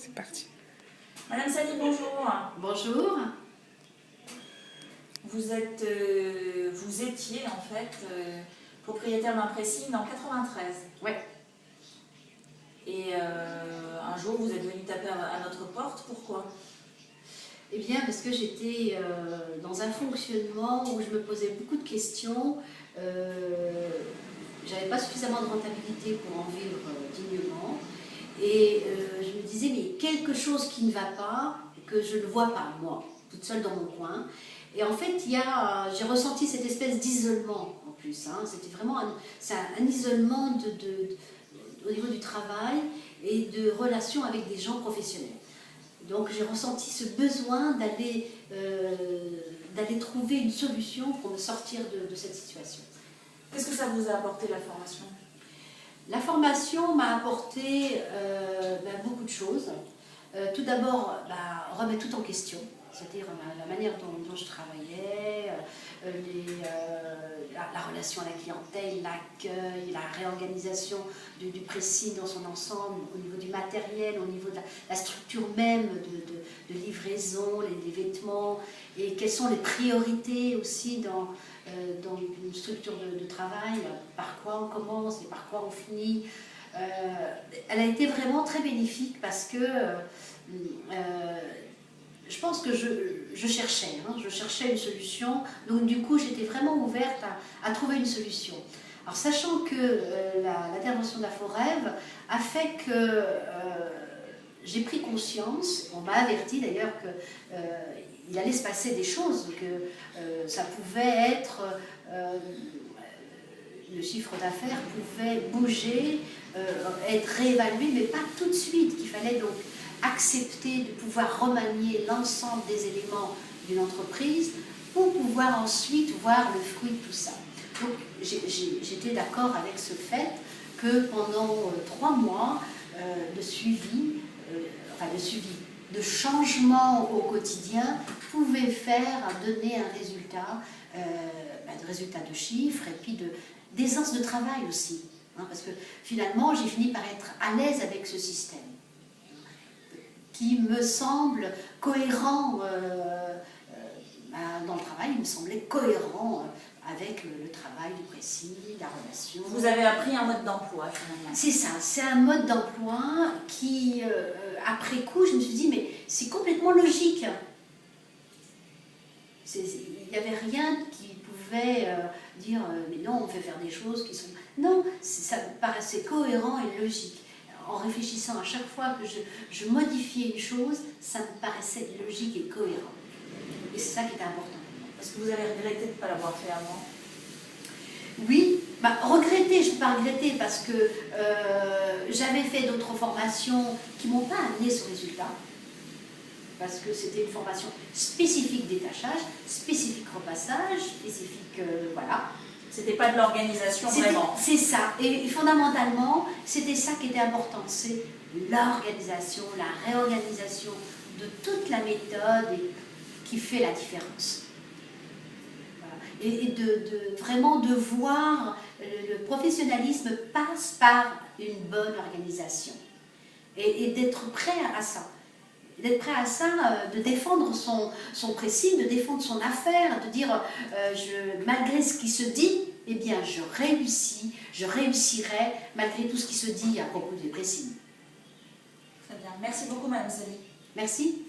C'est parti. Madame Sali, bonjour. Bonjour. Vous étiez en fait propriétaire d'un pressing en 93. Oui. Et un jour, vous êtes venu taper à notre porte. Pourquoi? Eh bien, parce que j'étais dans un fonctionnement où je me posais beaucoup de questions. J'avais pas suffisamment de rentabilité pour en vivre dignement. Et je me disais, mais quelque chose qui ne va pas, que je ne vois pas, moi, toute seule dans mon coin. Et en fait, j'ai ressenti cette espèce d'isolement en plus. Hein. C'était vraiment un isolement au niveau du travail et de relations avec des gens professionnels. Donc j'ai ressenti ce besoin d'aller trouver une solution pour me sortir de cette situation. Qu'est-ce que ça vous a apporté, la formation? La formation m'a apporté beaucoup de choses. Tout d'abord, remettre tout en question, c'est-à-dire la manière dont je travaillais, la relation à la clientèle, l'accueil, la réorganisation du pressing dans son ensemble, au niveau du matériel, au niveau de la structure même de livraison, les vêtements, et quelles sont les priorités aussi dans une structure de travail, par quoi on commence et par quoi on finit. Elle a été vraiment très bénéfique parce que je pense que je cherchais une solution, donc du coup j'étais vraiment ouverte à trouver une solution. Alors sachant que l'intervention d'Aforève a fait que j'ai pris conscience, on m'a averti d'ailleurs qu'il allait se passer des choses, que ça pouvait être, le chiffre d'affaires pouvait bouger, être réévalué, mais pas tout de suite, qu'il fallait donc accepter de pouvoir remanier l'ensemble des éléments d'une entreprise pour pouvoir ensuite voir le fruit de tout ça. Donc j'étais d'accord avec ce fait que pendant 3 mois de suivi, de changement au quotidien pouvait donner un résultat, de résultats de chiffres et puis d'aisance de travail aussi. Hein, parce que finalement j'ai fini par être à l'aise avec ce système qui me semble cohérent dans le travail, il me semblait cohérent avec le travail du pressing, la relation. Vous avez appris un mode d'emploi finalement. C'est ça, c'est un mode d'emploi qui, après coup, je me suis dit, mais c'est complètement logique. Il n'y avait rien qui pouvait dire, mais non, on fait faire des choses qui sont... Non, ça me paraissait cohérent et logique. En réfléchissant à chaque fois que je modifiais une chose, ça me paraissait logique et cohérent. Et c'est ça qui était important. Est-ce que vous avez regretté de ne pas l'avoir fait avant? Oui, regretter, je ne peux pas regretter parce que j'avais fait d'autres formations qui ne m'ont pas amené ce résultat. Parce que c'était une formation spécifique détachage, spécifique repassage, spécifique... voilà. C'était pas de l'organisation vraiment. C'est ça. Et fondamentalement, c'était ça qui était important. C'est l'organisation, la réorganisation de toute la méthode qui fait la différence. Voilà. Et vraiment de voir le professionnalisme passe par une bonne organisation. Et d'être prêt à ça. D'être prêt à ça, de défendre son pressing, de défendre son affaire, de dire malgré ce qui se dit, eh bien je réussirai malgré tout ce qui se dit à propos du pressing. Très bien. Merci beaucoup Madame Sali. Merci.